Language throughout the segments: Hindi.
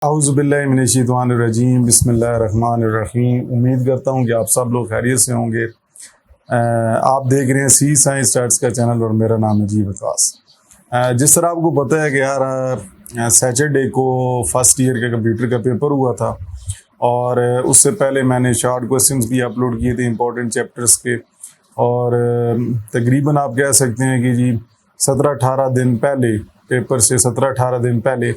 औज़ुबिल्लाहिमिनश्शैतानिर्रजीम बिस्मिल्लाहिर्रहमानिर्रहीम। उम्मीद करता हूँ कि आप सब लोग खैरियत से होंगे। आप देख रहे हैं सी साइंस स्टार्ट्स का चैनल और मेरा नाम है जी वकास। जिस तरह आपको पता है कि यार सैटरडे को फर्स्ट ईयर का कंप्यूटर का पेपर हुआ था और उससे पहले मैंने शॉर्ट क्वेश्चंस भी अपलोड किए थे इंपॉर्टेंट चैप्टर्स के। और तकरीबन आप कह सकते हैं कि जी 17-18 दिन पहले, पेपर से 17-18 दिन पहले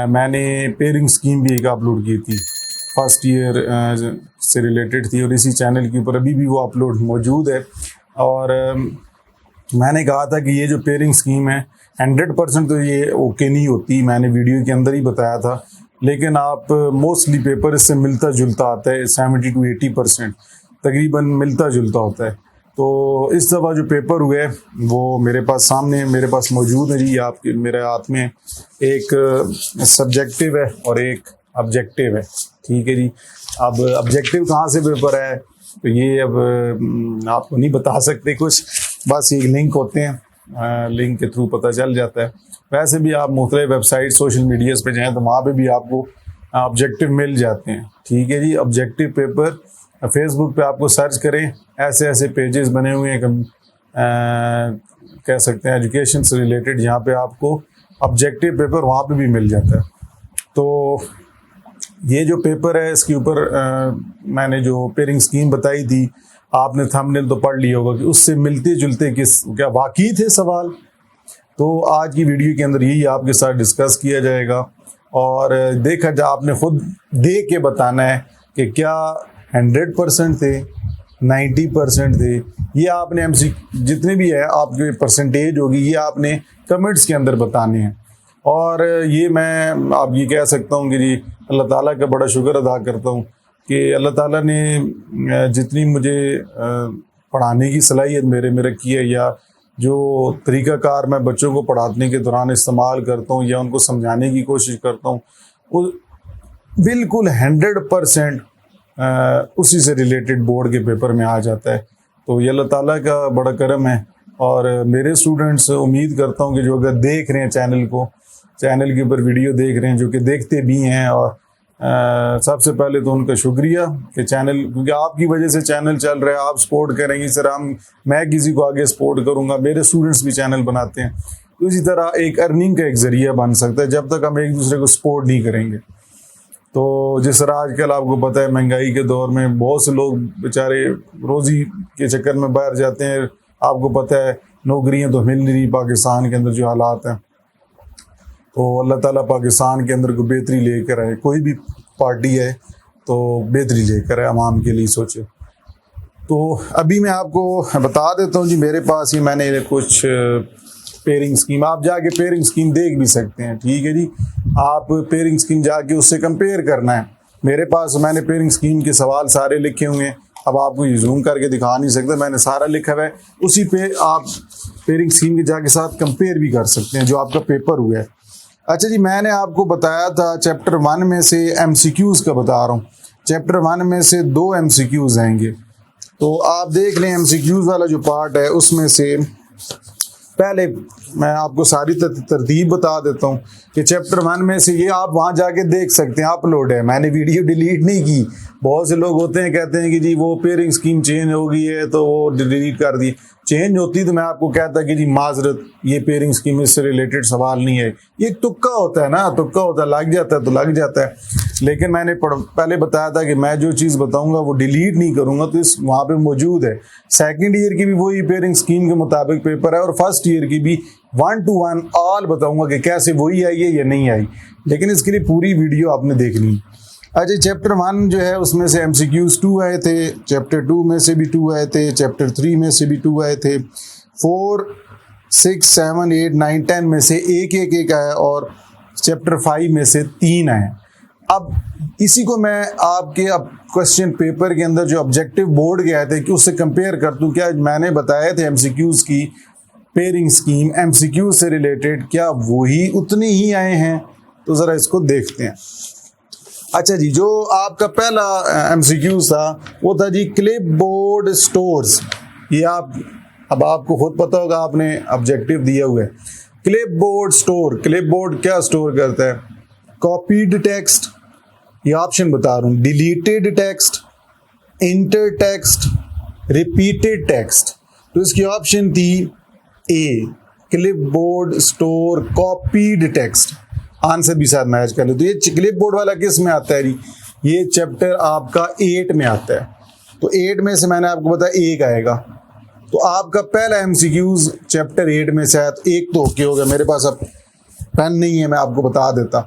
मैंने पेयरिंग स्कीम भी एक अपलोड की थी, फर्स्ट ईयर से रिलेटेड थी और इसी चैनल के ऊपर अभी भी वो अपलोड मौजूद है। और मैंने कहा था कि ये जो पेयरिंग स्कीम है 100% तो ये ओके नहीं होती, मैंने वीडियो के अंदर ही बताया था, लेकिन आप मोस्टली पेपर इससे मिलता जुलता आता है, 70 to 80% तकरीबन मिलता जुलता होता है। तो इस दफ़ा जो पेपर हुए वो मेरे पास मौजूद है जी, आपके मेरे हाथ में एक सब्जेक्टिव है और एक ऑब्जेक्टिव है। ठीक है जी। अब ऑब्जेक्टिव कहाँ से पेपर है तो ये अब आपको नहीं बता सकते कुछ, बस एक लिंक होते हैं, लिंक के थ्रू पता चल जाता है। वैसे भी आप मुख्तलिफ वेबसाइट सोशल मीडियाज़ पे जाएँ तो वहाँ पे भी आपको ऑब्जेक्टिव मिल जाते हैं। ठीक है जी। ऑब्जेक्टिव पेपर फेसबुक पे आपको सर्च करें, ऐसे ऐसे पेजेस बने हुए हैं, कह सकते हैं एजुकेशन से रिलेटेड, यहाँ पे आपको ऑब्जेक्टिव पेपर वहाँ पे भी मिल जाता है। तो ये जो पेपर है इसके ऊपर मैंने जो पेयरिंग स्कीम बताई थी, आपने थंबनेल तो पढ़ लिया होगा कि उससे मिलते जुलते क्या वाकई थे सवाल। तो आज की वीडियो के अंदर यही आपके साथ डिस्कस किया जाएगा और देखा जा आपने खुद देख के बताना है कि क्या 100% थे, 90% थे। ये आपने एमसी जितने भी है आपके परसेंटेज होगी ये आपने कमेंट्स के अंदर बताने हैं। और ये मैं आप ये कह सकता हूँ कि जी अल्लाह ताला का बड़ा शुक्र अदा करता हूँ कि अल्लाह ताला ने जितनी मुझे पढ़ाने की सलाहियत मेरे में रखी है, या जो तरीक़ाकार मैं बच्चों को पढ़ाने के दौरान इस्तेमाल करता हूँ या उनको समझाने की कोशिश करता हूँ, वो बिल्कुल 100% उसी से रिलेटेड बोर्ड के पेपर में आ जाता है। तो ये अल्लाह ताला का बड़ा करम है। और मेरे स्टूडेंट्स उम्मीद करता हूँ कि जो अगर देख रहे हैं चैनल के ऊपर वीडियो देख रहे हैं, जो कि देखते भी हैं, और सबसे पहले तो उनका शुक्रिया कि चैनल, क्योंकि आपकी वजह से चैनल चल रहा है, आप सपोर्ट करेंगे सर, मैं किसी को आगे सपोर्ट करूँगा, मेरे स्टूडेंट्स भी चैनल बनाते हैं, तो इसी तरह एक अर्निंग का एक ज़रिया बन सकता है जब तक हम एक दूसरे को सपोर्ट नहीं करेंगे। तो जिस तरह आजकल आपको पता है महंगाई के दौर में बहुत से लोग बेचारे रोज़ी के चक्कर में बाहर जाते हैं, आपको पता है नौकरियां तो मिल नहीं रही पाकिस्तान के अंदर जो हालात हैं। तो अल्लाह ताला पाकिस्तान के अंदर को बेहतरी लेकर आए, कोई भी पार्टी है तो बेहतरी लेकर आए, अवाम के लिए सोचे। तो अभी मैं आपको बता देता हूँ जी, मेरे पास ही मैंने कुछ पेयरिंग स्कीम, आप जाके पेयरिंग स्कीम देख भी सकते हैं। ठीक है जी। आप पेयरिंग स्कीम जाके उससे कंपेयर करना है। मेरे पास मैंने पेयरिंग स्कीम के सवाल सारे लिखे हुए हैं, अब आपको ये जूम करके दिखा नहीं सकता, मैंने सारा लिखा हुआ है, उसी पे आप पेयरिंग स्कीम के जाके साथ कंपेयर भी कर सकते हैं जो आपका पेपर हुआ है। अच्छा जी, मैंने आपको बताया था चैप्टर 1 में से MCQs का बता रहा हूँ। चैप्टर 1 में से 2 MCQs आएंगे, तो आप देख लें MCQs वाला जो पार्ट है उसमें से पहले मैं आपको सारी तरतीब बता देता हूँ कि चैप्टर 1 में से ये आप वहाँ जाके देख सकते हैं, अपलोड है, मैंने वीडियो डिलीट नहीं की। बहुत से लोग होते हैं कहते हैं कि जी वो पेयरिंग स्कीम चेंज हो गई है तो वो डिलीट कर दी। चेंज होती तो मैं आपको कहता कि जी माजरत, ये पेयरिंग स्कीम इससे रिलेटेड सवाल नहीं है, ये तुक्का होता है ना, तुक्का होता है, लग जाता है तो लग जाता है। लेकिन मैंने पहले बताया था कि मैं जो चीज़ बताऊंगा वो डिलीट नहीं करूंगा, तो इस वहाँ पे मौजूद है। सेकंड ईयर की भी वही पेयरिंग स्कीम के मुताबिक पेपर है और फर्स्ट ईयर की भी 1 to 1 ऑल बताऊंगा कि कैसे वही आई है या नहीं आई, लेकिन इसके लिए पूरी वीडियो आपने देखनी है। अच्छा, चैप्टर 1 जो है उसमें से MCQs 2 आए थे, चैप्टर 2 में से भी 2 आए थे, चैप्टर 3 में से भी 2 आए थे, 4, 6, 7, 8, 9, 10 में से एक आया और चैप्टर 5 में से 3 आए। अब इसी को मैं आपके अब क्वेश्चन पेपर के अंदर जो ऑब्जेक्टिव बोर्ड के आए थे कि उससे कंपेयर कर दूं, क्या मैंने बताए थे MCQs की पेयरिंग स्कीम MCQ से रिलेटेड, क्या वही उतने ही आए हैं? तो ज़रा इसको देखते हैं। अच्छा जी, जो आपका पहला MCQ था वो था जी क्लिपबोर्ड स्टोर्स। ये अब आपको खुद पता होगा, आपने ऑब्जेक्टिव दिया हुआ है। क्लिपबोर्ड स्टोर, क्लिपबोर्ड क्या स्टोर करता है? कॉपीड टेक्स्ट, ये ऑप्शन बता रहा हूं, deleted text, enter text, repeated text. तो इसकी ऑप्शन थी A, clipboard store copied text. Answer भी साथ मैच कर लो। तो ये क्लिपबोर्ड वाला किस में आता है जी? ये चैप्टर आपका 8 में आता है। तो 8 में से मैंने आपको बताया एक आएगा। तो आपका पहला एमसीक्यूज चैप्टर 8 में से आया। तो एक तो ओके हो गया, मेरे पास अब पेन नहीं है, मैं आपको बता देता।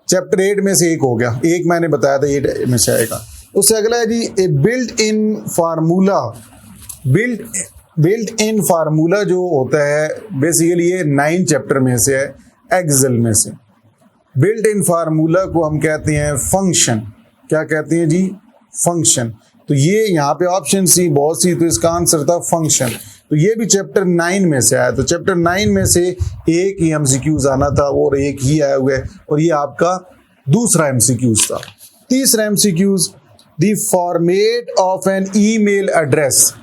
चैप्टर 8 में से एक हो गया, एक मैंने बताया था 8 में से आएगा। उससे अगला है जी a built in formula. Built in formula जो होता है बेसिकली ये 9 चैप्टर में से है, एक्सेल में से। बिल्ट इन फार्मूला को हम कहते हैं फंक्शन। क्या कहते हैं जी? फंक्शन। तो ये यहाँ पे ऑप्शन सी बहुत सी, तो इसका आंसर था फंक्शन। तो ये भी चैप्टर 9 में से आया। तो चैप्टर 9 में से एक ही एमसीक्यूज आना था और एक ही आया हुआ है, और ये आपका दूसरा एमसीक्यूज था। तीसरा MCQs, the format of an email address.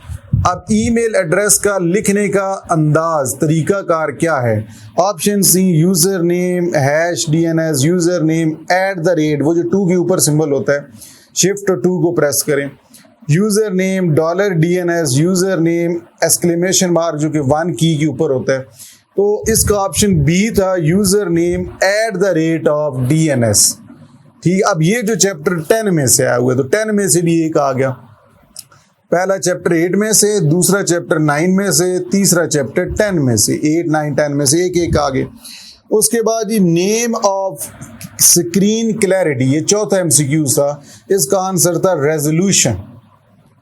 अब ईमेल एड्रेस का लिखने का अंदाज, तरीकाकार क्या है? Option C user name hash DNS, user name @ वो जो 2 के ऊपर सिंबल होता है, शिफ्ट 2 को प्रेस करें, user name $DNS, user name exclamation mark जो कि 1 की के ऊपर होता है। तो इसका ऑप्शन बी था, यूजर नेम @ DNS। ठीक। अब ये जो चैप्टर 10 में से आया हुआ है, तो 10 में से भी एक आ गया। पहला चैप्टर 8 में से, दूसरा चैप्टर 9 में से, तीसरा चैप्टर 10 में से। 8, 9, 10 में से एक एक आ गए। उसके बाद ये नेम ऑफ स्क्रीन क्लैरिटी, ये चौथा एमसीक्यू था। इसका आंसर था रेजोल्यूशन।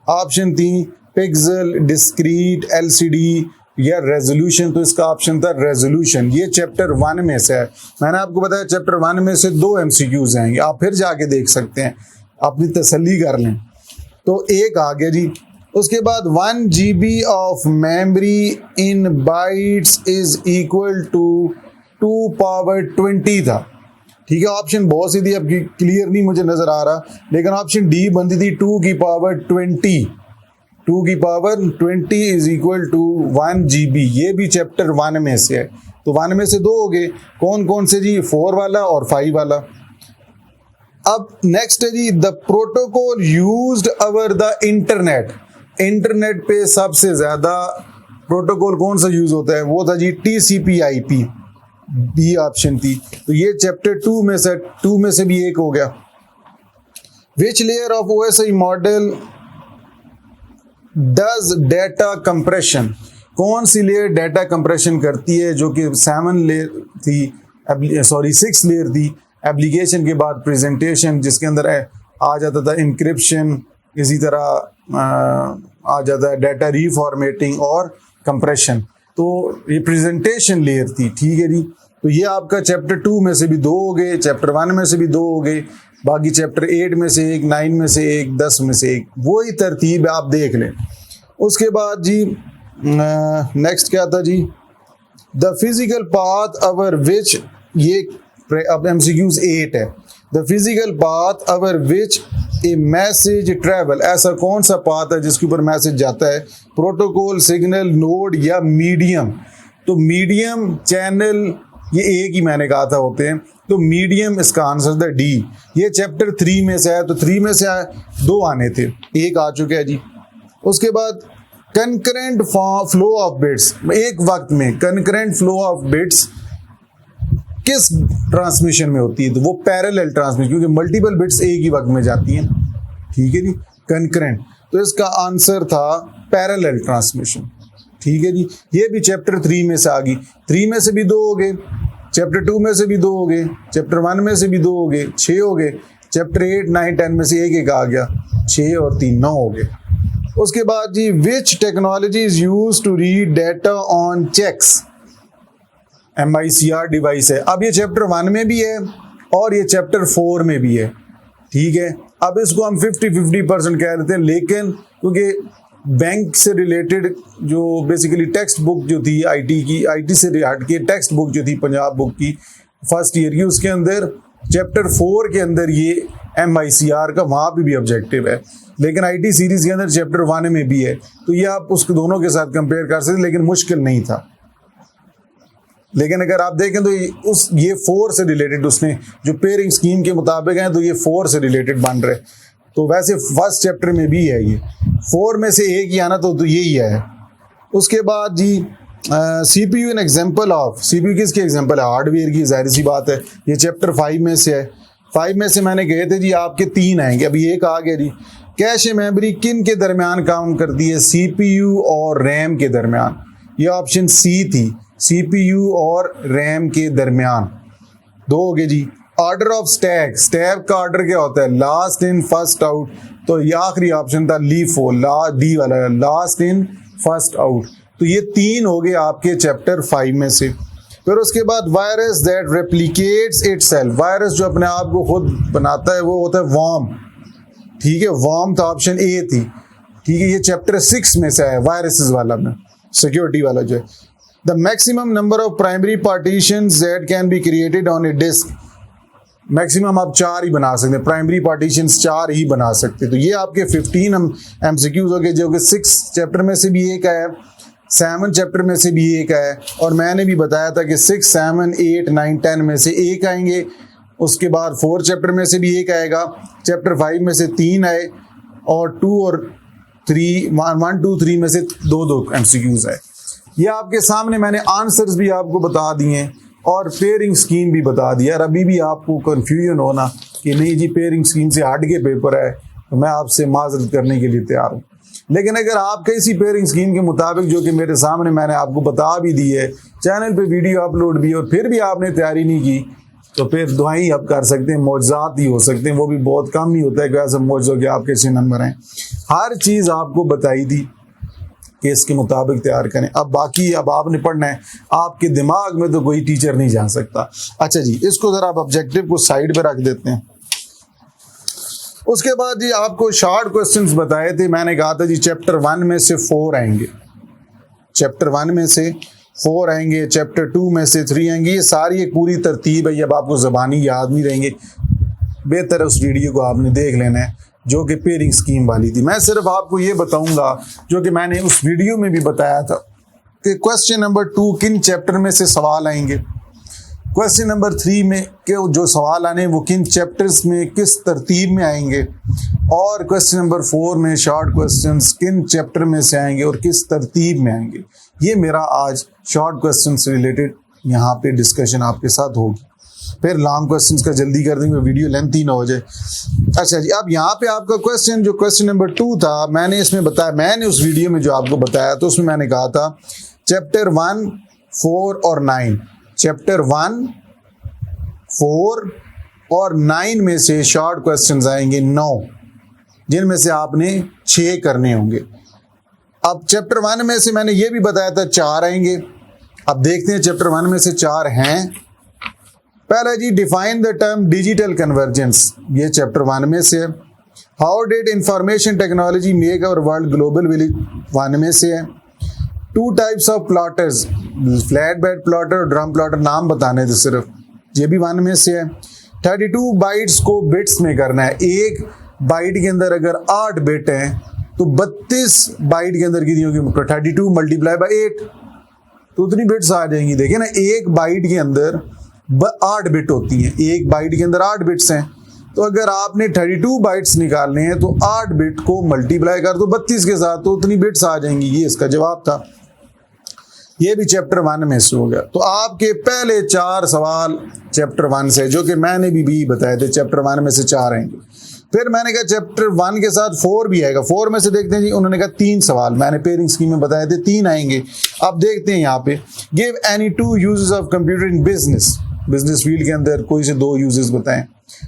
ऑप्शन थी पिक्सल, डिस्क्रीट, एलसीडी या रेजोल्यूशन। तो इसका ऑप्शन था रेजोल्यूशन। ये चैप्टर 1 में से है। मैंने आपको बताया चैप्टर 1 में से 2 एमसीक्यूज आएंगे, आप फिर जाके देख सकते हैं, अपनी तसल्ली कर लें। तो एक आ गया जी। उसके बाद 1 GB of memory in bytes is equal to 2^20 था। ठीक है, ऑप्शन बहुत सी थी, अब क्लियर नहीं मुझे नजर आ रहा, लेकिन ऑप्शन डी बनती थी 2^20। 2^20 इज इक्वल टू 1 GB। ये भी चैप्टर 1 में से है। तो 1 में से 2 हो गए। कौन कौन से जी? 4 वाला और 5 वाला। अब नेक्स्ट है जी, the protocol used over the internet. Internet पे सबसे ज्यादा प्रोटोकॉल कौन सा यूज होता है? वो था जी TCP/IP। बी ऑप्शन थी। तो ये चैप्टर 2 में से भी एक हो गया। Which layer of OSI model does data compression? कौन सी लेयर डेटा कंप्रेशन करती है? जो कि 7 लेयर थी, 6 लेयर थी। एप्लीकेशन के बाद प्रेजेंटेशन, जिसके अंदर आ जाता था इंक्रिप्शन, इसी तरह आ जाता है डाटा रीफॉर्मेटिंग और कंप्रेशन। तो ये प्रेजेंटेशन लेयर थी। ठीक है जी। तो ये आपका चैप्टर 2 में से भी 2 हो गए, चैप्टर 1 में से भी 2 हो गए, बाकी चैप्टर 8 में से एक, 9 में से एक, 10 में से एक। वही तरतीब आप देख लें। उसके बाद जी नेक्स्ट क्या था जी? The physical path over which, ये अब एमसीक्यूज 8 है। The physical path over which a message travel. ऐसा कौन सा पाथ है जिसके ऊपर मैसेज जाता है? प्रोटोकॉल, सिग्नल, नोड या मीडियम? तो मीडियम, चैनल, ये एक ही मैंने कहा था होते हैं। तो मीडियम इसका आंसर था डी। ये चैप्टर 3 में से है। तो 3 में से 2 आने थे, एक आ चुका है जी। उसके बाद कंकरेंट फ्लो ऑफ बिट्स, एक वक्त में कंकरेंट फ्लो ऑफ बिट्स किस ट्रांसमिशन में होती है? तो वो पैरेलल ट्रांसमिशन, क्योंकि मल्टीपल बिट्स एक ही वक्त में जाती हैं। ठीक है जी, कंकरेंट। तो इसका आंसर था पैरेलल ट्रांसमिशन। ठीक है जी। ये भी चैप्टर 3 में से आ गई। 3 में से भी 2 हो गए, चैप्टर 2 में से भी 2 हो गए, चैप्टर 1 में से भी 2 हो गए, 6 हो गए। चैप्टर 8, 9, 10 में से एक एक आ गया, 6 और 3 9 हो गए। उसके बाद जी which technology is used to read data on checks? MICR device है। अब ये चैप्टर 1 में भी है और ये चैप्टर 4 में भी है। ठीक है, अब इसको हम 50-50% कह देते हैं, लेकिन क्योंकि बैंक से रिलेटेड जो बेसिकली टेक्स्ट बुक जो थी IT से हट के टेक्स्ट बुक जो थी पंजाब बुक की फर्स्ट ईयर की, उसके अंदर चैप्टर 4 के अंदर ये MICR का वहाँ पे भी ऑब्जेक्टिव है, लेकिन IT सीरीज के अंदर चैप्टर 1 में भी है। तो ये आप उसके दोनों के साथ कंपेयर कर सकते, लेकिन मुश्किल नहीं था। लेकिन अगर आप देखें तो ये 4 से रिलेटेड उसने जो पेयरिंग स्कीम के मुताबिक है तो ये 4 से रिलेटेड बन रहे। तो वैसे फर्स्ट चैप्टर में भी है, ये 4 में से एक ही आना तो यही है। उसके बाद जी CPU an example of, CPU किसकी एग्जाम्पल है? हार्डवेयर की, जाहिर सी बात है। ये चैप्टर 5 में से है। 5 में से मैंने कहे थे जी आपके 3 आएंगे, अभी एक आ गया जी। कैश मेमोरी किन के दरमियान काम करती है? CPU और रैम के दरमियान। ये ऑप्शन सी थी, CPU और रैम के दरमियान। 2 हो गए जी। ऑर्डर ऑफ स्टैक, स्टैक का ऑर्डर क्या होता है? Last in first out. तो ये आखिरी ऑप्शन था लीफो, डी वाला, लास्ट इन फर्स्ट आउट। तो ये 3 हो गए आपके चैप्टर 5 में से। फिर उसके बाद virus that replicates itself, virus जो अपने आप को खुद बनाता है वो होता है वर्म। ठीक है, वर्म तो ऑप्शन ए थी। ठीक है, ये चैप्टर 6 में से है, वायरसेस वाला में, सिक्योरिटी वाला जो है। The maximum number of primary partitions that can be created on a disk, maximum आप 4 ही बना सकते हैं, प्राइमरी पार्टीशंस 4 ही बना सकते हैं। तो ये आपके 15 MCQs हो गए, जो कि 6 चैप्टर में से भी एक है, 7 चैप्टर में से भी एक है, और मैंने भी बताया था कि 6, 7, 8, 9, 10 में से एक आएंगे। उसके बाद 4 चैप्टर में से भी एक आएगा, चैप्टर 5 में से 3 आए, और 2 और 3, 1, 2, 3 में से 2 MCQs आए। ये आपके सामने मैंने आंसर्स भी आपको बता दिए और पेयरिंग स्कीम भी बता दिया। और अभी भी आपको कन्फ्यूजन होना कि नहीं जी पेयरिंग स्कीम से हट के पेपर है, तो मैं आपसे माजरत करने के लिए तैयार हूँ। लेकिन अगर आप किसी पेयरिंग स्कीम के मुताबिक, जो कि मेरे सामने मैंने आपको बता भी दी है, चैनल पे वीडियो अपलोड भी, और फिर भी आपने तैयारी नहीं की, तो फिर दुआई आप कर सकते हैं, मौजज़ात ही हो सकते हैं, वो भी बहुत कम ही होता है कि ऐसा मौजज़ हो कि आपके अच्छे नंबर हैं। हर चीज़ आपको बताई दी कि इसके मुताबिक तैयार करें। अब बाकी अब आपने पढ़ना है, आपके दिमाग में तो कोई टीचर नहीं जा सकता। अच्छा जी, इसको ज़रा आप ऑब्जेक्टिव को साइड पे रख देते हैं। उसके बाद जी आपको शॉर्ट क्वेश्चंस बताए थे, मैंने कहा था जी चैप्टर 1 में से 4 आएंगे, चैप्टर 1 में से 4 आएंगे, चैप्टर 2 में से 3 आएंगे। ये सारी एक पूरी तरतीब है, अब आपको ज़बानी याद नहीं रहेंगे, बेहतर उस वीडियो को आपने देख लेना है जो कि पेयरिंग स्कीम वाली थी। मैं सिर्फ आपको ये बताऊंगा जो कि मैंने उस वीडियो में भी बताया था कि क्वेश्चन नंबर 2 किन चैप्टर में से सवाल आएंगे, क्वेश्चन नंबर 3 में के जो सवाल आने वो किन चैप्टर्स में किस तरतीब में आएंगे, और क्वेश्चन नंबर 4 में शॉर्ट क्वेश्चंस किन चैप्टर में से आएंगे और किस तरतीब में आएंगे। ये मेरा आज शॉर्ट क्वेश्चन से रिलेटेड यहाँ पे डिस्कशन आपके साथ होगी। फिर लॉन्ग क्वेश्चंस का जल्दी कर देंगे, वीडियो लेंथी ना हो जाए। अच्छा जी, अब यहाँ पे आपका क्वेश्चन जो क्वेश्चन नंबर 2 था, मैंने इसमें बताया, मैंने उस वीडियो में जो आपको बताया तो उसमें मैंने कहा था चैप्टर 1, 4 और 9, चैप्टर 1, 4 और 9 में से शॉर्ट क्वेश्चंस आएंगे 9, जिनमें से आपने 6 करने होंगे। अब चैप्टर 1 में से मैंने ये भी बताया था 4 आएंगे। अब देखते हैं चैप्टर 1 में से 4 हैं। पहला जी, define the term digital convergence, ये चैप्टर 1 में से है। How did information technology make our world global village, 1 में से है। 2 types of plotters, flat bed plotter और ड्रम प्लॉटर, नाम बताने थे सिर्फ, ये भी 1 में से है। 32 बाइट्स को बिट्स में करना है, एक बाइट के अंदर अगर 8 बिट हैं तो 32 बाइट के अंदर कितनी होगी? 32 मल्टीप्लाई बाई 8, तो उतनी बिट्स आ जाएंगी। देखिए ना, एक बाइट के अंदर 8 बिट होती हैं, एक बाइट के अंदर 8 बिट्स हैं, तो अगर आपने 32 बाइट्स निकालने हैं तो 8 बिट को मल्टीप्लाई कर दो 32 के साथ, तो उतनी बिट्स आ जाएंगी। ये इसका जवाब था। ये भी चैप्टर 1 में से हो गया। तो आपके पहले 4 सवाल चैप्टर 1 से, जो कि मैंने भी बताए थे, चैप्टर 1 में से 4 आएंगे। फिर मैंने कहा चैप्टर 1 के साथ 4 भी आएगा। 4 में से देखते हैं जी, उन्होंने कहा 3 सवाल, मैंने पेयरिंग स्कीम में बताए थे 3 आएंगे। अब देखते हैं यहाँ पे, give any 2 uses of computer in business, business field के अंदर कोई से 2 यूजेस बताएं।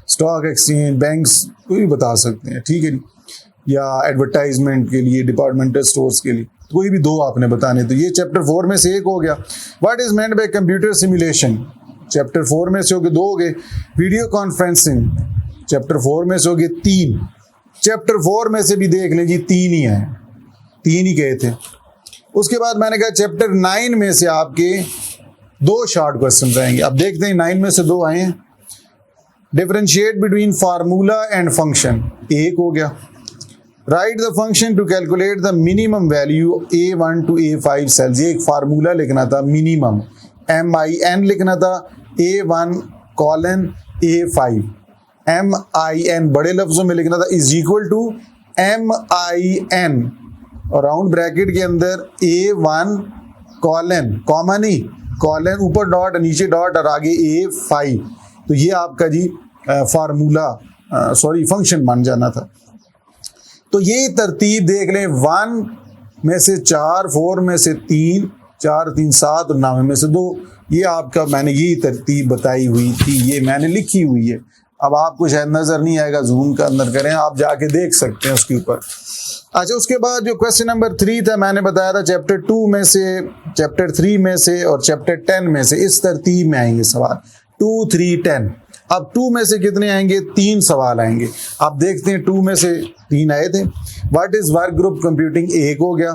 स्टॉक एक्सचेंज, बैंक्स, कोई भी बता सकते हैं, ठीक है, या एडवर्टाइजमेंट के लिए, डिपार्टमेंटल स्टोर्स के लिए, कोई भी 2 आपने बताने। तो ये चैप्टर 4 में से 1 हो गया। What is meant by computer simulation, chapter 4 में से हो गए 2 हो गए। वीडियो कॉन्फ्रेंसिंग, चैप्टर 4 में से हो गए 3। चैप्टर 4 में से भी देख लें जी 3 ही हैं, 3 ही गए थे। उसके बाद मैंने कहा चैप्टर 9 में से आपके 2 शॉर्ट क्वेश्चन आएंगे। अब देखते हैं 9 में से 2 आए हैं। Differentiate between formula and function, 1 हो गया। Write the function to calculate the minimum value A1 to A5 cells, ये एक फार्मूला लिखना था मिनिमम, MIN लिखना था, A1:A5, MIN बड़े लफ्जों में लिखना था इज इक्वल टू MIN और राउंड ब्रैकेट के अंदर A1 कॉमा नहीं कॉलन, ऊपर डॉट नीचे डॉट और आगे A5। तो ये आपका जी फार्मूला फंक्शन बन जाना था। तो ये तरतीब देख लें, 1 में से 4, 4 में से 3, 4 3 7 और 9 में से 2, ये आपका मैंने यही तरतीब बताई हुई थी, ये मैंने लिखी हुई है। अब आपको शायद नजर नहीं आएगा, जूम का अंदर करें, आप जाके देख सकते हैं उसके ऊपर। अच्छा, उसके बाद जो क्वेश्चन नंबर 3 था, मैंने बताया था चैप्टर 2 में से, चैप्टर 3 में से और चैप्टर 10 में से, इस तरतीब में आएंगे सवाल 2 3 10। अब 2 में से कितने आएंगे? 3 सवाल आएंगे। आप देखते हैं 2 में से 3 आए थे। What is work group computing 1 हो गया।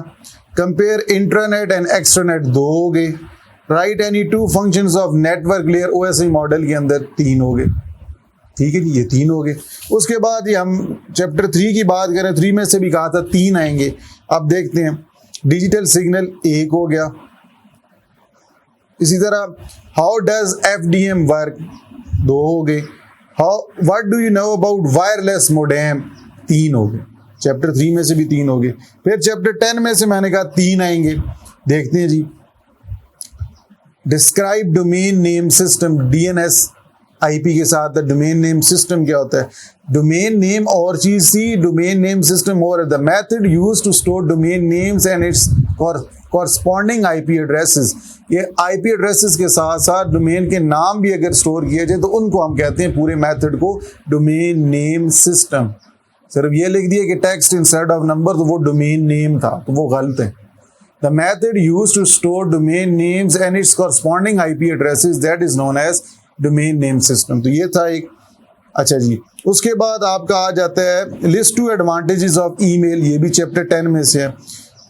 कंपेयर इंट्रानेट एंड एक्सट्रानेट 2 हो गए। Right any 2 functions of network layer OSI model के अंदर 3 हो गए। ठीक है जी, ये 3 हो गए। उसके बाद ये हम चैप्टर 3 की बात करें, 3 में से भी कहा था 3 आएंगे। अब देखते हैं, डिजिटल सिग्नल 1 हो गया। इसी तरह हाउ डज FDM वर्क 2 हो गए। How what do you know about wireless modem 3 हो गए। चैप्टर 3 में से भी 3 हो गए। फिर चैप्टर 10 में से मैंने कहा 3 आएंगे। देखते हैं जी, describe domain name system, DNS IP के साथ डोमेन नेम सिस्टम क्या होता है? डोमेन नेम और चीज थी, डोमेन नेम सिस्टम और the method used to store domain names and its corresponding IP addresses. ये IP एड्रेसेस के साथ साथ डोमेन के नाम भी अगर स्टोर किए जाए तो उनको हम कहते हैं पूरे मेथड को डोमेन नेम सिस्टम। सिर्फ ये लिख दिया कि टेक्स्ट इंस्टेड ऑफ नंबर, तो वो डोमेन नेम था, तो वो गलत है। The method used to store domain names and its corresponding IP addresses that is known as domain name system. तो ये था एक। अच्छा जी, उसके बाद आपका आ जाता है लिस्ट 2 एडवांटेजेस ऑफ ईमेल, ये भी चैप्टर 10 में से है।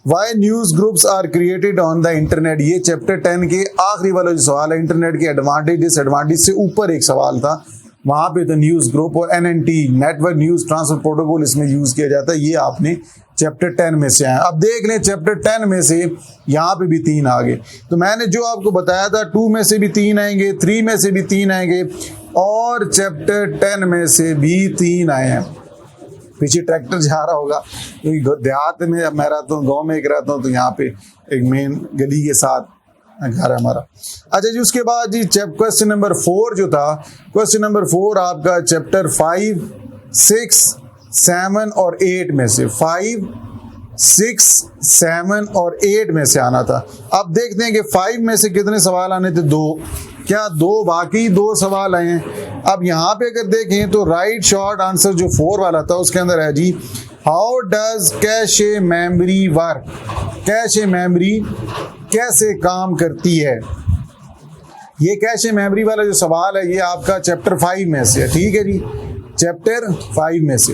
Why news groups are created on the internet, ये चैप्टर 10 के आखिरी वाला जो सवाल है, इंटरनेट के एडवांटेज डिसएडवांटेज से ऊपर एक सवाल था, वहां पे तो न्यूज ग्रुप और NNT network news transfer protocol इसमें यूज किया जाता है। ये आपने चैप्टर 10 में से आया। अब देख लें चैप्टर 10 में से यहाँ पे भी 3 आ गए। तो मैंने जो आपको बताया था 2 में से भी 3 आएंगे, 3 में से भी 3 आएंगे और चैप्टर 10 में से भी 3 आए हैं। पीछे ट्रैक्टर जा रहा होगा क्योंकि देहात में मैं रहता हूँ, गाँव में एक रहता हूँ, तो यहाँ पे एक मेन गली के साथ घर है हमारा। अच्छा जी, उसके बाद जी क्वेश्चन नंबर 4 जो था, क्वेश्चन नंबर 4 आपका चैप्टर 5, 6, 7 और 8 में से, 5, 6, 7 और 8 में से आना था। अब देखते हैं कि 5 में से कितने सवाल आने थे? 2। क्या 2? बाकी 2 सवाल आए हैं। अब यहाँ पे अगर देखें तो राइट शॉर्ट आंसर जो 4 वाला था उसके अंदर है जी, how does cache memory work, cache memory कैसे काम करती है। ये कैशे मेमोरी वाला जो सवाल है ये आपका चैप्टर 5 में से है। ठीक है जी, चैप्टर 5 में से।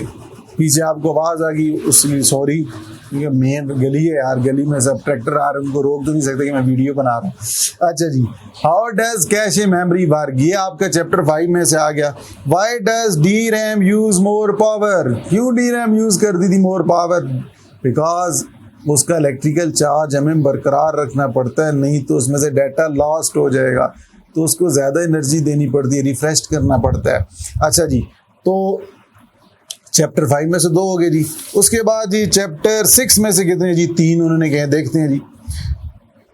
पीछे आपको आवाज आ गई, उसके लिए सॉरी, मेन गली है यार, गली में सब ट्रैक्टर आ रहे हैं, उनको रोक तो नहीं सकते कि मैं वीडियो बना रहा हूँ। अच्छा जी, how does cache memory work, ये आपका चैप्टर 5 में से आ गया। Why does DRAM use more power, क्यों DRAM यूज करती थी मोर पावर? बिकॉज उसका इलेक्ट्रिकल चार्ज हमें बरकरार रखना पड़ता है, नहीं तो उसमें से डाटा लॉस्ट हो जाएगा, तो उसको ज़्यादा एनर्जी देनी पड़ती है, रिफ्रेश करना पड़ता है। अच्छा जी, तो चैप्टर 5 में से 2 हो गए जी। उसके बाद जी चैप्टर 6 में से कितने जी? 3 उन्होंने कहे। देखते हैं जी,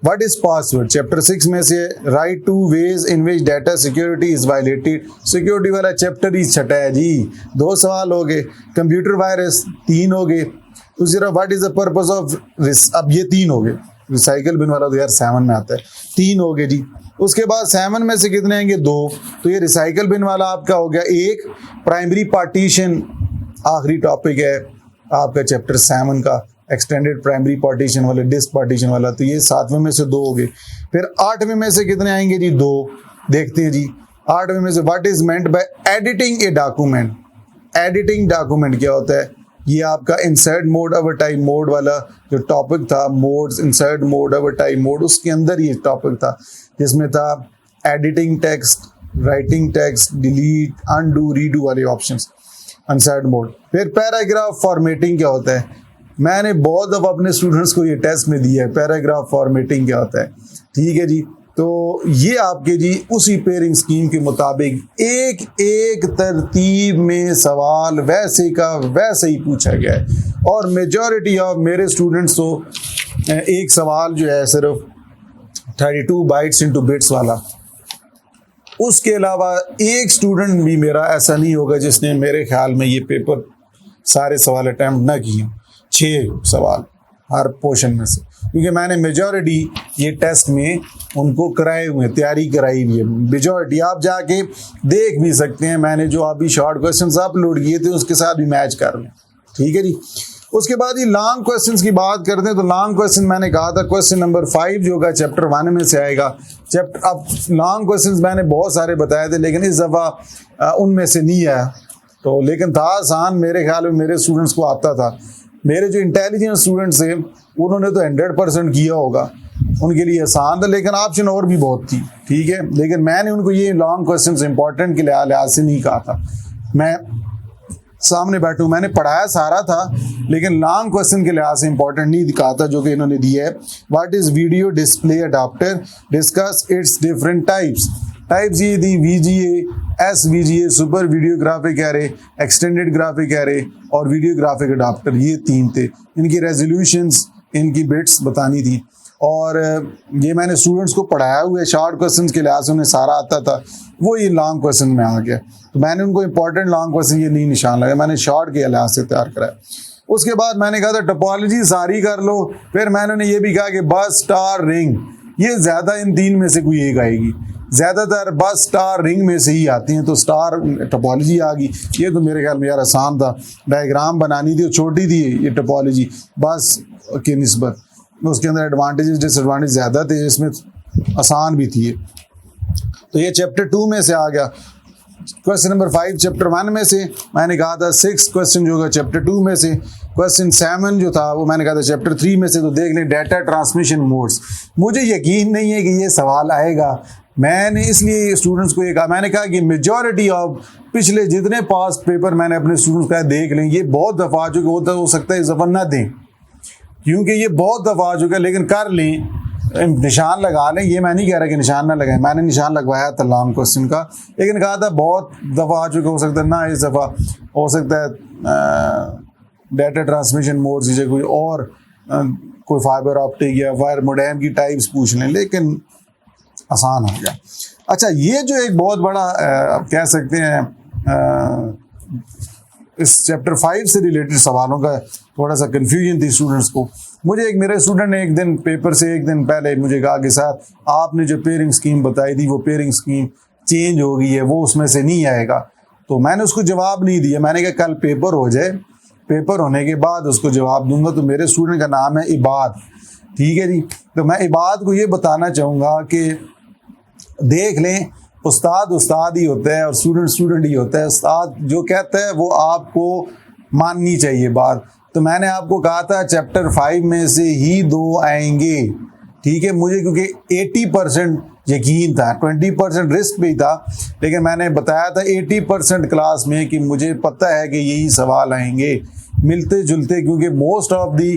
व्हाट इज पासवर्ड, चैप्टर 6 में से right 2 ways in which data security is violated, security वाला चैप्टर ही छठा है जी। 2 सवाल हो गए। कंप्यूटर वायरस 3 हो गए। उसी तरह what is the purpose of, अब ये 3 हो गए। रिसाइकल बिन वाला तो यार 7 में आता है, 3 हो गए जी। उसके बाद 7 में से कितने आएंगे? 2। तो ये रिसाइकल बिन वाला आपका हो गया 1। प्राइमरी पार्टीशन आखिरी टॉपिक है आपका चैप्टर 7 का, एक्सटेंडेड प्राइमरी पार्टीशन वाला, डिस्क पार्टीशन वाला, तो ये 7वें में से 2 हो गए। फिर 8वें में से कितने आएंगे जी? 2। देखते हैं जी, 8वें में से what is meant by editing a document, editing document क्या होता है? ये आपका insert mode over time mode वाला जो टॉपिक था, modes, insert mode over time mode, उसके अंदर ये टॉपिक था जिसमें था editing text, writing text, delete, undo, redo वाले ऑप्शंस, अनसर्ट मोड। फिर पैराग्राफ फॉर्मेटिंग क्या होता है? मैंने बहुत दफ़ा अपने स्टूडेंट्स को ये टेस्ट में दिया है, पैराग्राफ फॉर्मेटिंग क्या होता है। ठीक है जी, तो ये आपके जी उसी पेयरिंग स्कीम के मुताबिक एक एक तरतीब में सवाल वैसे का वैसे ही पूछा गया है। और मेजॉरिटी ऑफ मेरे स्टूडेंट्स तो एक सवाल जो है सिर्फ 32 बाइट्स इंटू बिट्स वाला, उसके अलावा एक स्टूडेंट भी मेरा ऐसा नहीं होगा जिसने मेरे ख्याल में ये पेपर सारे सवाल अटैम्प्ट ना किए। 6 सवाल हर पोर्शन में से, क्योंकि मैंने मेजॉरिटी ये टेस्ट में उनको कराए हुए हैं, तैयारी कराई हुई है मेजॉरिटी। आप जाके देख भी सकते हैं, मैंने जो अभी शॉर्ट क्वेश्चंस अपलोड किए थे उसके साथ भी मैच कर लें। ठीक है जी। उसके बाद ये लॉन्ग क्वेश्चंस की बात करते हैं तो लॉन्ग क्वेश्चन मैंने कहा था क्वेश्चन नंबर 5 जो होगा चैप्टर 1 में से आएगा। अब लॉन्ग क्वेश्चंस मैंने बहुत सारे बताए थे, लेकिन इस दफ़ा उनमें से नहीं आया, तो लेकिन था आसान, मेरे ख्याल में मेरे स्टूडेंट्स को आता था। मेरे जो इंटेलिजेंट स्टूडेंट्स थे उन्होंने तो 100% किया होगा, उनके लिए आसान था, लेकिन ऑप्शन और भी बहुत थी। ठीक है, लेकिन मैंने उनको ये लॉन्ग क्वेश्चन इंपॉर्टेंट के लिहाज से नहीं कहा था। मैं सामने बैठूं, मैंने पढ़ाया सारा था, लेकिन लॉन्ग क्वेश्चन के लिहाज से इंपॉर्टेंट नहीं दिखा था, जो कि इन्होंने दिया है। What is video display adapter, discuss it's different types ये दी VGA, SVGA, super video graphic array, extended graphic array और वीडियो ग्राफिक अडाप्टर, ये 3 थे। इनकी रेजोल्यूशंस, इनकी बिट्स बतानी थी, और ये मैंने स्टूडेंट्स को पढ़ाया हुआ है। शॉर्ट क्वेश्चन के लिहाज से उन्हें सारा आता था, वो ये लॉन्ग क्वेश्चन में आ गया, तो मैंने उनको इंपॉर्टेंट लॉन्ग क्वेश्चन ये नहीं निशान लगाया, मैंने शॉर्ट के लिहाज से तैयार कराया। उसके बाद मैंने कहा था टोपोलॉजी सारी कर लो, फिर मैंने उन्हें ये भी कहा कि बस, स्टार, रिंग, ये ज़्यादा इन 3 में से कोई एक आएगी, ज़्यादातर बस, स्टार, रिंग में से ही आती हैं, तो स्टार टोपोलॉजी आ गई। ये तो मेरे ख्याल में यार आसान था, डायग्राम बनानी थी, छोटी थी ये टोपोलॉजी बस की निस्बत, उसके अंदर एडवांटेजेस डिसएडवांटेज ज़्यादा थे, इसमें आसान भी थी। तो ये चैप्टर 2 में से आ गया। क्वेश्चन नंबर 5 चैप्टर 1 में से, मैंने कहा था 6 क्वेश्चन जो होगा चैप्टर 2 में से। क्वेश्चन 7 जो था वो मैंने कहा था चैप्टर 3 में से। तो देख लें, डाटा ट्रांसमिशन मोड्स, मुझे यकीन नहीं है कि ये सवाल आएगा। मैंने इसलिए स्टूडेंट्स को ये कहा, मैंने कहा कि मेजॉरिटी ऑफ पिछले जितने पास पेपर मैंने अपने स्टूडेंट्स का देख लें, ये बहुत दफ़ा आ चुके, हो सकता है इस दफ़ा ना दें, क्योंकि ये बहुत दफ़ा आ चुका है, लेकिन कर लें, निशान लगा लें। ये मैं नहीं कह रहा कि निशान ना लगाएं, मैंने निशान लगवाया था लॉन्ग क्वेश्चन का, लेकिन कहा था बहुत दफ़ा आ चुके, हो सकता है ना इस दफ़ा, हो सकता है डाटा ट्रांसमिशन मोड से कोई और कोई फाइबर ऑप्टिक या वायर मोडेम की टाइप्स पूछ लें, लेकिन आसान हो गया। अच्छा, ये जो एक बहुत बड़ा कह सकते हैं इस चैप्टर 5 से रिलेटेड सवालों का थोड़ा सा कन्फ्यूजन थी स्टूडेंट्स को। मुझे एक मेरे स्टूडेंट ने एक दिन पेपर से एक दिन पहले मुझे कहा कि सर आपने जो पेयरिंग स्कीम बताई थी वो पेयरिंग स्कीम चेंज हो गई है, वो उसमें से नहीं आएगा। तो मैंने उसको जवाब नहीं दिया, मैंने कहा कल पेपर हो जाए, पेपर होने के बाद उसको जवाब दूंगा। तो मेरे स्टूडेंट का नाम है इबाद, ठीक है जी। तो मैं इबाद को ये बताना चाहूँगा कि देख लें, उस्ताद उस्ताद ही होता है और स्टूडेंट स्टूडेंट ही होता है। उस्ताद जो कहता है वो आपको माननी चाहिए बात। तो मैंने आपको कहा था चैप्टर 5 में से ही 2 आएंगे, ठीक है। मुझे क्योंकि 80% यकीन था, 20% रिस्क भी था, लेकिन मैंने बताया था 80% क्लास में कि मुझे पता है कि यही सवाल आएंगे मिलते जुलते, क्योंकि मोस्ट ऑफ दी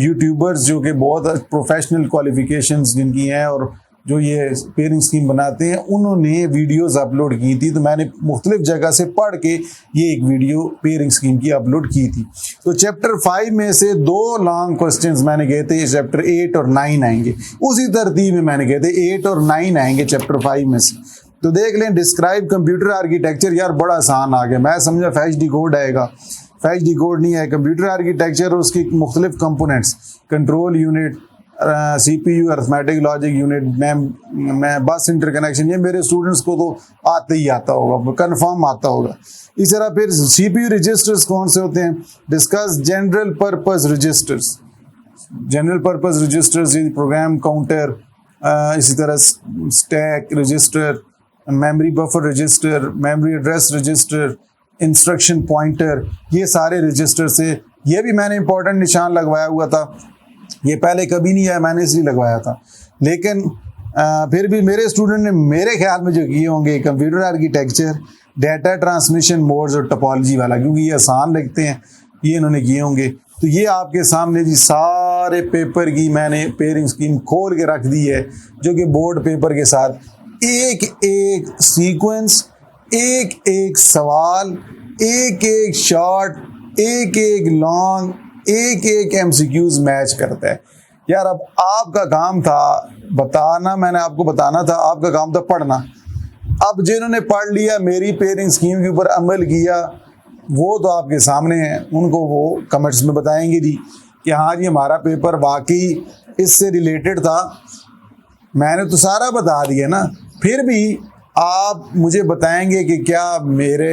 यूट्यूबर्स जो कि बहुत प्रोफेशनल क्वालिफिकेशंस जिनकी हैं और जो ये पेयरिंग स्कीम बनाते हैं, उन्होंने वीडियोस अपलोड की थी। तो मैंने मुख्तलिफ जगह से पढ़ के ये एक वीडियो पेयरिंग स्कीम की अपलोड की थी। तो चैप्टर 5 में से 2 लॉन्ग क्वेश्चंस मैंने कहे थे चैप्टर 8 और 9 आएंगे, उसी तरतीब में मैंने कहे थे 8 और 9 आएंगे चैप्टर 5 में से। तो देख लें, डिस्क्राइब कंप्यूटर आर्किटेक्चर, यार बड़ा आसान आ गया। मैं समझा फैच डिकोड आएगा, फैच डिकोड नहीं है। कंप्यूटर आर्किटेक्चर और उसकी मुख्तलिफ components, control unit, CPU, arithmetic logic unit, मैं बस इंटरकनेक्शन, ये मेरे स्टूडेंट्स को तो आते ही आता होगा, कंफर्म आता होगा। इस तरह फिर CPU रजिस्टर्स कौन से होते हैं, discuss general purpose registers, general purpose registers, program counter, इसी तरह stack register, memory buffer register, memory address register, instruction pointer, ये सारे रजिस्टर से। ये भी मैंने इंपॉर्टेंट निशान लगवाया हुआ था, ये पहले कभी नहीं आया, मैंने इसलिए लगवाया था। लेकिन फिर भी मेरे स्टूडेंट ने मेरे ख्याल में जो किए होंगे computer architecture, data transmission modes और टोपोलॉजी वाला, क्योंकि ये आसान लगते हैं, ये इन्होंने किए होंगे। तो ये आपके सामने जी सारे सारे पेपर की मैंने पेयरिंग स्कीम खोल के रख दी है, जो कि बोर्ड पेपर के साथ एक एक सीक्वेंस, एक एक सवाल, एक एक शॉर्ट, एक एक लॉन्ग, एक एक एमसीक्यूज मैच करता है। यार अब आपका काम था बताना, मैंने आपको बताना था, आपका काम था पढ़ना। अब जिन्होंने पढ़ लिया, मेरी पेयरिंग स्कीम के ऊपर अमल किया, वो तो आपके सामने है, उनको वो कमेंट्स में बताएंगे जी कि हाँ जी हमारा पेपर वाकई इससे रिलेटेड था। मैंने तो सारा बता दिया ना, फिर भी आप मुझे बताएंगे कि क्या मेरे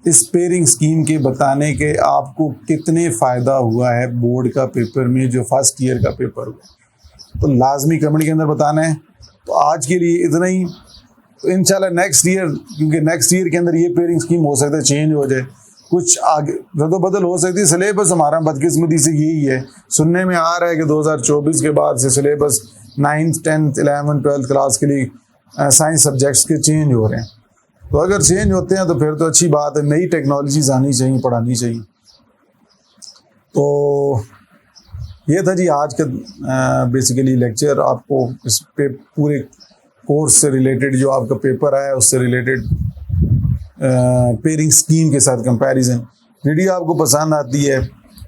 इस पेयरिंग स्कीम के बताने के आपको कितने फ़ायदा हुआ है बोर्ड का पेपर में, जो फर्स्ट ईयर का पेपर हुआ। तो लाजमी कमेंट के अंदर बताना है। तो आज के लिए इतना ही। तो इंशाल्लाह नेक्स्ट ईयर, क्योंकि नेक्स्ट ईयर के अंदर ये पेयरिंग स्कीम हो सकता है चेंज हो जाए, कुछ आगे रद्द-बदल हो सकती है। सिलेबस हमारा बदकिस्मती से यही है, सुनने में आ रहा है कि 2024 के बाद से syllabus 9th 10th 11th 12th class के लिए साइंस सब्जेक्ट्स के चेंज हो रहे हैं। तो अगर चेंज होते हैं तो फिर तो अच्छी बात है, नई टेक्नोलॉजीज आनी चाहिए, पढ़ानी चाहिए। तो ये था जी आज का बेसिकली लेक्चर। आपको इस पे पूरे कोर्स से रिलेटेड जो आपका पेपर आया उससे रिलेटेड पेयरिंग स्कीम के साथ कंपैरिजन। वीडियो आपको पसंद आती है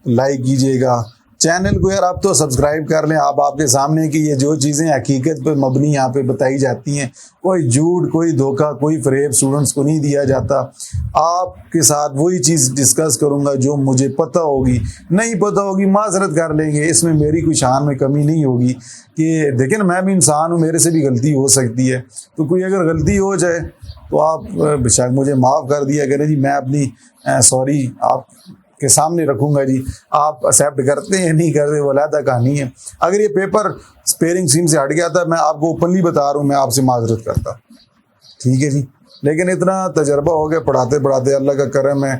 लाइक कीजिएगा, चैनल को यार आप तो सब्सक्राइब कर लें। आप आपके सामने कि ये जो चीज़ें हकीकत पर मबनी यहाँ पे बताई जाती हैं, कोई झूठ, कोई धोखा, कोई फरेब स्टूडेंट्स को नहीं दिया जाता। आपके साथ वही चीज़ डिस्कस करूँगा जो मुझे पता होगी, नहीं पता होगी माजरत कर लेंगे, इसमें मेरी कोई शान में कमी नहीं होगी। कि देखें ना, मैं भी इंसान हूँ, मेरे से भी गलती हो सकती है। तो कोई अगर गलती हो जाए तो आप बेशक मुझे माफ़ कर दिया करें जी, मैं अपनी सॉरी आप के सामने रखूंगा जी। आप एक्सेप्ट करते हैं नहीं करते वो अलग कहानी है। अगर ये पेपर पेयरिंग स्कीम से हट गया था, मैं आपको ओपनली बता रहा हूँ, मैं आपसे माजरत करता, ठीक है जी। लेकिन इतना तजर्बा हो गया पढ़ाते पढ़ाते, अल्लाह का करम है,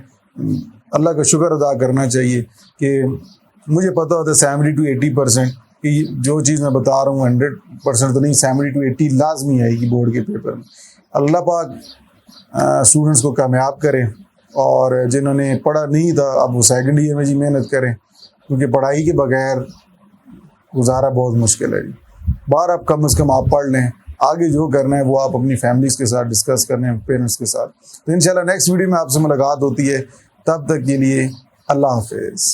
अल्लाह का शुक्र अदा करना चाहिए कि मुझे पता होता है 70 to 80% कि जो चीज़ मैं बता रहा हूँ 100% तो नहीं, 70 to 80 लाजमी आएगी बोर्ड के पेपर में। अल्लाह पाक स्टूडेंट्स को कामयाब करें, और जिन्होंने पढ़ा नहीं था अब वो सेकंड ईयर में जी मेहनत करें, क्योंकि पढ़ाई के बगैर गुजारा बहुत मुश्किल है जी। बाहर अब कम से कम आप पढ़ लें, आगे जो करना है वो आप अपनी फैमिलीज़ के साथ डिस्कस करने हैं, पेरेंट्स के साथ। तो इंशाल्लाह नेक्स्ट वीडियो में आपसे मुलाकात होती है, तब तक के लिए अल्लाह हाफिज़।